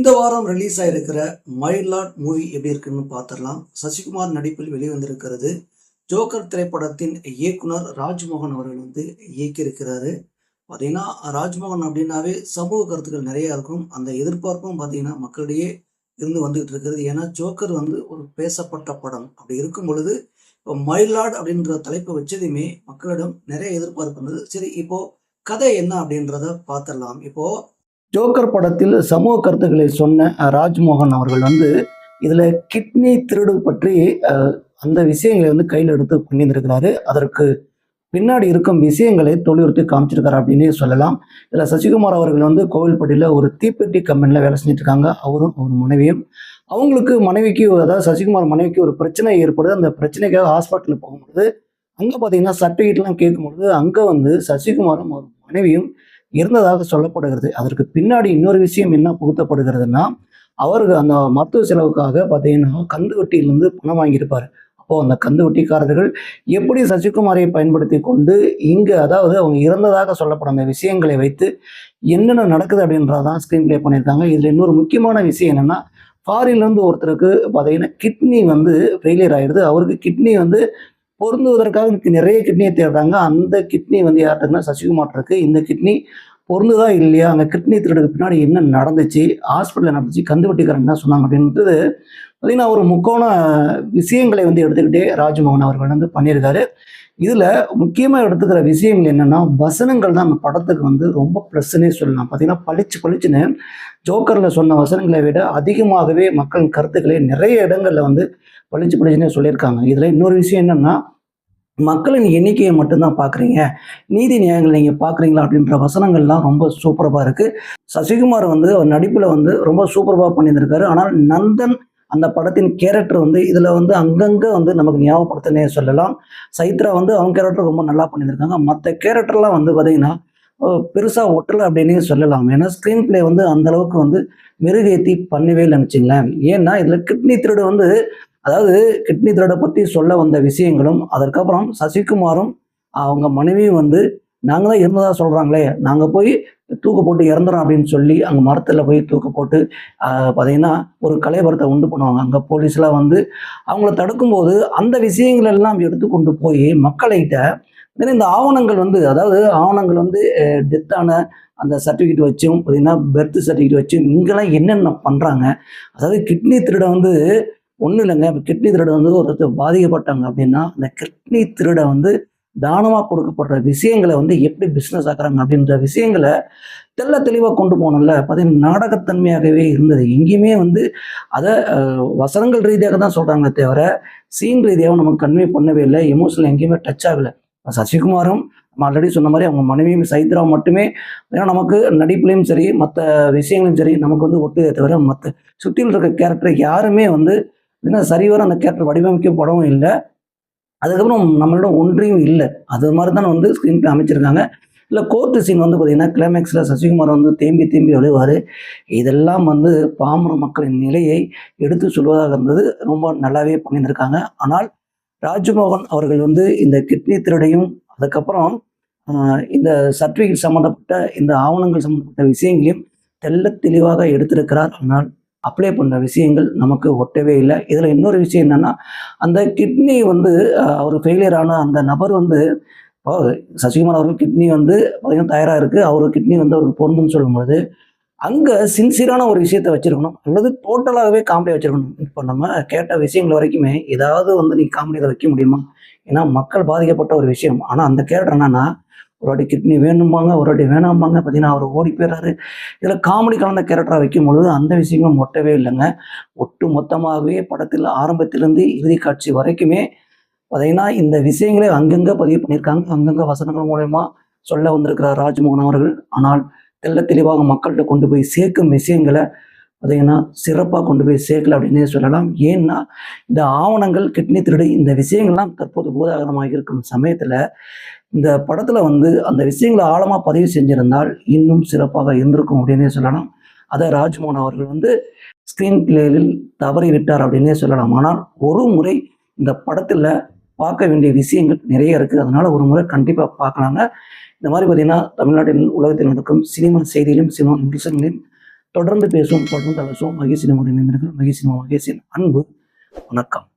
இந்த வாரம் release ஆயிருக்கிற மயிலாட் movie எப்படி இருக்குன்னு பார்த்துடலாம். சசிகுமார் நடிப்பில் வெளிவந்திருக்கிறது. ஜோக்கர் திரைப்படத்தின் இயக்குனர் ராஜ்மோகன் அவர்கள் இயக்கியிருக்கிறாரு. பார்த்தீங்கன்னா ராஜ்மோகன் அப்படின்னாவே சமூக கருத்துக்கள் நிறைய இருக்கும். அந்த எதிர்பார்ப்பும் பார்த்தீங்கன்னா மக்களிடையே இருந்து வந்துகிட்டு இருக்கிறது. ஏன்னா ஜோக்கர் ஒரு பேசப்பட்ட படம். அப்படி இருக்கும் பொழுது இப்போ மயிலாட் அப்படின்ற தலைப்பை வச்சதுமே மக்களிடம் நிறைய எதிர்பார்ப்பு இருந்தது. சரி, இப்போ கதை என்ன அப்படின்றத பார்த்துடலாம். இப்போ ஜோக்கர் படத்தில் சமூக கருத்துக்களை சொன்ன ராஜ்மோகன் அவர்கள் இதில் கிட்னி திருடு பற்றி அந்த விஷயங்களை கையில் எடுத்து பண்ணியிருக்கிறாரு. அதற்கு பின்னாடி இருக்கும் விஷயங்களை தொழிலுறுத்தி காமிச்சிருக்காரு அப்படின்னே சொல்லலாம். இதில் சசிகுமார் அவர்கள் கோவில்பட்டியில் ஒரு தீப்பெட்டி கம்பெனியில் வேலை செஞ்சுட்டு இருக்காங்க. அவரும் அவர் மனைவியும். அவங்களுக்கு மனைவிக்கு, அதாவது சசிகுமார் மனைவிக்கு ஒரு பிரச்சனை ஏற்படுது. அந்த பிரச்சனைக்காக ஹாஸ்பிட்டலுக்கு போகும்பொழுது அங்கே பார்த்தீங்கன்னா சர்டிஃபிகேட்லாம் கேட்கும்பொழுது அங்கே சசிகுமாரும் அவர் மனைவியும் இருந்ததாக சொல்லப்படுகிறது. அதற்கு பின்னாடி இன்னொரு விஷயம் என்ன புகுத்தப்படுகிறதுனா, அவருக்கு அந்த மருத்துவ செலவுக்காக பார்த்தீங்கன்னா கந்து வட்டியிலிருந்து பணம் வாங்கியிருப்பார். அப்போ அந்த கந்து வட்டிக்காரர்கள் எப்படி சசிகுமாரை பயன்படுத்தி கொண்டு இங்கே, அதாவது அவங்க இறந்ததாக சொல்லப்படும் அந்த விஷயங்களை வைத்து என்னென்ன நடக்குது அப்படின்றதான் ஸ்க்ரீன் பிளே பண்ணியிருக்காங்க. இதில் இன்னொரு முக்கியமான விஷயம் என்னென்னா, ஃபாரின்லேருந்து ஒருத்தருக்கு பார்த்தீங்கன்னா கிட்னி ஃபெயிலியர் ஆகிடுது. அவருக்கு கிட்னி பொருந்துவதற்காக நிறைய கிட்னியை தேடுறாங்க. அந்த கிட்னி யார்ட்டுக்குன்னா சசிகுமார் இருக்கு. இந்த கிட்னி பொருந்துதா இல்லையா, அந்த கிட்னி திருடுக்கு பின்னாடி என்ன நடந்துச்சு, ஹாஸ்பிட்டலில் நடந்துச்சு, கந்து வட்டிக்காரன் என்ன சொன்னாங்க அப்படின்றது பார்த்தீங்கன்னா ஒரு முக்கோண விஷயங்களை எடுத்துக்கிட்டே ராஜ்மோகன் அவர்கள் பண்ணியிருக்காரு. இதில் முக்கியமாக எடுத்துக்கிற விஷயங்கள் என்னென்னா, வசனங்கள் தான் அந்த படத்துக்கு ரொம்ப ப்ளஸ்ன்னே சொல்லலாம். பார்த்தீங்கன்னா பளிச்சுன்னு ஜோக்கரில் சொன்ன வசனங்களை விட அதிகமாகவே மக்களின் கருத்துக்களை நிறைய இடங்களில் பளிச்சுன்னே சொல்லியிருக்காங்க. இதில் இன்னொரு விஷயம் என்னென்னா, மக்களின் எண்ணிக்கையை மட்டும்தான் பார்க்குறீங்க, நீதி நியாயங்கள் நீங்கள் பார்க்குறீங்களா அப்படின்ற வசனங்கள்லாம் ரொம்ப சூப்பராக இருக்குது. சசிகுமார் அவர் நடிப்பில் ரொம்ப சூப்பராக பண்ணியிருந்திருக்காரு. ஆனால் நந்தன் அந்த படத்தின் கேரக்டர் இதில் அங்கங்கே நமக்கு ஞாபகப்படுத்தனே சொல்லலாம். சைத்ரா அவங்க கேரக்டர் ரொம்ப நல்லா பண்ணியிருக்காங்க. மற்ற கேரக்டர்லாம் பார்த்தீங்கன்னா பெருசாக ஒட்டலை அப்படின்னே சொல்லலாம். ஏன்னா ஸ்க்ரீன் பிளே அந்தளவுக்கு மெருகேற்றி பண்ணவே இல்லைன்னு வச்சுங்களேன். ஏன்னா இதில் கிட்னி திருடு அதாவது கிட்னி திருடை பற்றி சொல்ல வந்த விஷயங்களும், அதற்கப்புறம் சசிகுமாரும் அவங்க மனைவியும் நாங்கள் தான் இருந்ததாக சொல்கிறாங்களே, நாங்கள் போய் தூக்கு போட்டு இறந்துறோம் அப்படின்னு சொல்லி அங்கே மரத்தில் போய் தூக்கு போட்டு பார்த்தீங்கன்னா ஒரு கலைபரத்தை உண்டு பண்ணுவாங்க. அங்கே போலீஸ்லாம் அவங்கள தடுக்கும்போது அந்த விஷயங்கள் எல்லாம் எடுத்து கொண்டு போய் மக்கள்கிட்ட இந்த ஆவணங்கள் அதாவது ஆவணங்கள் டெத்தான அந்த சர்டிஃபிகேட் வச்சும் பார்த்தீங்கன்னா பெர்த் சர்டிஃபிகேட் வச்சும் இங்கெல்லாம் என்னென்ன பண்ணுறாங்க. அதாவது கிட்னி திருடை ஒன்றும் இல்லைங்க. இப்போ கிட்னி திருடை ஒருத்தர் பாதிக்கப்பட்டாங்க அப்படின்னா அந்த கிட்னி திருடை தானமாக கொடுக்கப்படுற விஷயங்களை எப்படி பிஸ்னஸ் ஆக்குறாங்க அப்படின்ற விஷயங்களை தெளிவாக கொண்டு போகணும்ல. பார்த்தீங்கன்னா நாடகத்தன்மையாகவே இருந்தது. எங்கேயுமே அதை வசனங்கள் ரீதியாக தான் சொல்கிறாங்களே தவிர சீன் ரீதியாக நமக்கு கன்வே பண்ணவே இல்லை. எமோஷனல் எங்கேயுமே டச் ஆகலை. சசிகுமாரும் நம்ம ஆல்ரெடி சொன்ன மாதிரி அவங்க மனைவியும் சைத்ரா மட்டுமே ஏன்னா நமக்கு நடிப்புலையும் சரி மற்ற விஷயங்களும் சரி நமக்கு ஒட்டுதே தவிர மற்ற சுற்றியில் இருக்க கேரக்டர் யாருமே சரிவர அந்த கேரக்டர் வடிவமைக்கப்படவும் இல்லை. அதுக்கப்புறம் நம்மளிடம் ஒன்றையும் இல்லை. அது மாதிரி தான் ஸ்க்ரீன் பிளே அமைச்சிருக்காங்க. இல்லை கோர்ட்டு சீன் பார்த்தீங்கன்னா கிளைமேக்ஸில் சசிகுமார் தேம்பி அழுவார். இதெல்லாம் பாமர மக்களின் நிலையை எடுத்து சொல்வதாக இருந்தது. ரொம்ப நல்லாவே பண்ணியிருக்காங்க. ஆனால் ராஜ்மோகன் அவர்கள் இந்த கிட்னி திருடையும் அதுக்கப்புறம் இந்த சர்டிஃபிகேட் சம்மந்தப்பட்ட இந்த ஆவணங்கள் சம்மந்தப்பட்ட விஷயங்களையும் தெளிவாக எடுத்திருக்கிறார். ஆனால் அப்ளை பண்ணுற விஷயங்கள் நமக்கு ஒட்டவே இல்லை. இதில் இன்னொரு விஷயம் என்னென்னா, அந்த கிட்னி அவர் ஃபெயிலியர் ஆன அந்த நபர் சசிகுமார் அவர்கள் கிட்னி பார்த்தீங்கன்னா தயாராக இருக்குது. அவர் கிட்னி அவருக்கு பொருந்துன்னு சொல்லும்போது அங்கே சின்சியரான ஒரு விஷயத்தை வச்சுருக்கணும், அல்லது டோட்டலாகவே காமெடியாக வச்சுருக்கணும். இப்போ நம்ம கேட்ட விஷயங்கள் வரைக்குமே ஏதாவது நீ காமெடியை வைக்க முடியுமா? ஏன்னா மக்கள் பாதிக்கப்பட்ட ஒரு விஷயம். ஆனால் அந்த கேரக்டர் என்னன்னா, ஒரு வாட்டி கிட்னி வேணும்பாங்க, ஒரு வாட்டி வேணாம்பாங்க, பார்த்தீங்கன்னா அவர் ஓடி போயிடுறாரு. இதில் காமெடி கலந்த கேரக்டராக வைக்கும்பொழுது அந்த விஷயங்களும் ஒட்டவே இல்லைங்க. ஒட்டு மொத்தமாகவே படத்தில் ஆரம்பத்திலேருந்து இறுதி காட்சி வரைக்குமே பார்த்தீங்கன்னா இந்த விஷயங்களே அங்கங்கே பதிவு பண்ணியிருக்காங்க. அங்கங்கே வசனங்கள் மூலயமா சொல்ல வந்திருக்கிறார் ராஜ்மோகன் அவர்கள். ஆனால் தெளிவாக மக்கள்கிட்ட கொண்டு போய் சேர்க்கும் விஷயங்களை பார்த்தீங்கன்னா சிறப்பாக கொண்டு போய் சேர்க்கல அப்படின்னே சொல்லலாம். ஏன்னா இந்த ஆவணங்கள், கிட்னி திருடு, இந்த விஷயங்கள்லாம் தற்போது பூதாகரமாக இருக்கும் சமயத்தில் இந்த படத்தில் அந்த விஷயங்களை ஆழமாக பதிவு செஞ்சிருந்தால் இன்னும் சிறப்பாக இருந்திருக்கும் அப்படின்னே சொல்லலாம். அதை ராஜ்மோகன் அவர்கள் ஸ்க்ரீன் பிளேயில் தவறி விட்டார் அப்படின்னே சொல்லலாம். ஆனால் ஒரு முறை இந்த படத்தில் பார்க்க வேண்டிய விஷயங்கள் நிறைய இருக்குது. அதனால் ஒரு முறை கண்டிப்பாக பார்க்கலாங்க. இந்த மாதிரி பார்த்தீங்கன்னா தமிழ்நாட்டில் உலகத்தில் நடக்கும் சினிமா செய்தியிலும் சினிமா விமர்சனங்களையும் தொடர்ந்து பேசுவோம், தொடர்ந்து அலசுவோம். மகேஷ் சினிமா இணைந்திருக்கிறோம். மகேஷ் சினிமா மகேஷின் அன்பு வணக்கம்.